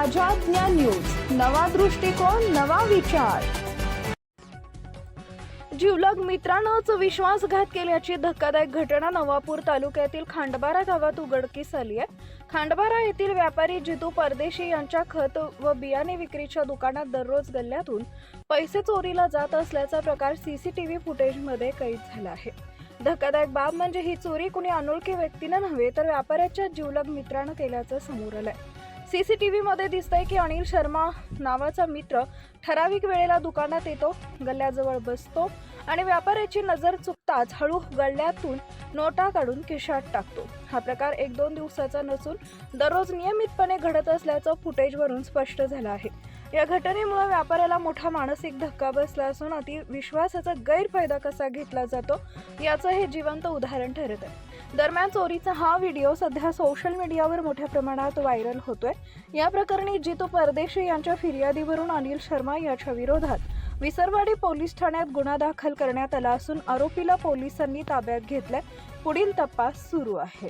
आझाद ज्ञान न्यूज, नवा दृष्टिकोन, नवा विचार। जिवलग मित्रानंच विश्वासघात केल्याची धक्कादायक घटना नवापूर तालुक्यातील खांडबारा गावात उघडकीस आली आहे। खांडबारा येथील व्यापारी जितू परदेशी यांच्या खत व बियाणे विक्रीच्या दुकानात दररोज गल्ल्यातून पैसे चोरीला जात असल्याचा प्रकार सीसीटीव्ही फुटेजमध्ये कैद झाला आहे। धक्कादायक बाब म्हणजे ही चोरी कुणी अनोळखी व्यक्तीनं नव्हे तर व्यापाऱ्याच्या जिवलग मित्रानं केल्याचं समोर आलंय। सीसीटीव्ही मध्ये दिसतंय की अनिल शर्मा नावाचा मित्र ठराविक वेळेला दुकानात येतो, गल्ल्याजवळ बसतो आणि व्यापाऱ्याची नजर चुकताच हळू गल्ल्यातून नोटा काढून खिशात टाकतो। हा प्रकार 1-2 दिवसाचा नसून दररोज नियमितपणे घडत असल्याचं फुटेजवरून स्पष्ट झालं आहे। या घटनेमुळे व्यापाऱ्याला मोठा मानसिक धक्का बसला असून अति विश्वासाचा गैरफायदा कसा घेतला जातो याचं हे जिवंत उदाहरण ठरत आहे। दरम्यान चोरीचा हा व्हिडिओ सध्या सोशल मीडियावर मोठ्या प्रमाणात व्हायरल होतोय। या प्रकरणी जितू परदेशी यांच्या फिर्यादीवरून अनिल शर्मा याच्या विरोधात विसरवाडी पोलीस ठाण्यात गुन्हा दाखल करण्यात आला असून आरोपीला पोलिसांनी ताब्यात घेतलाय। पुढील तपास सुरू आहे।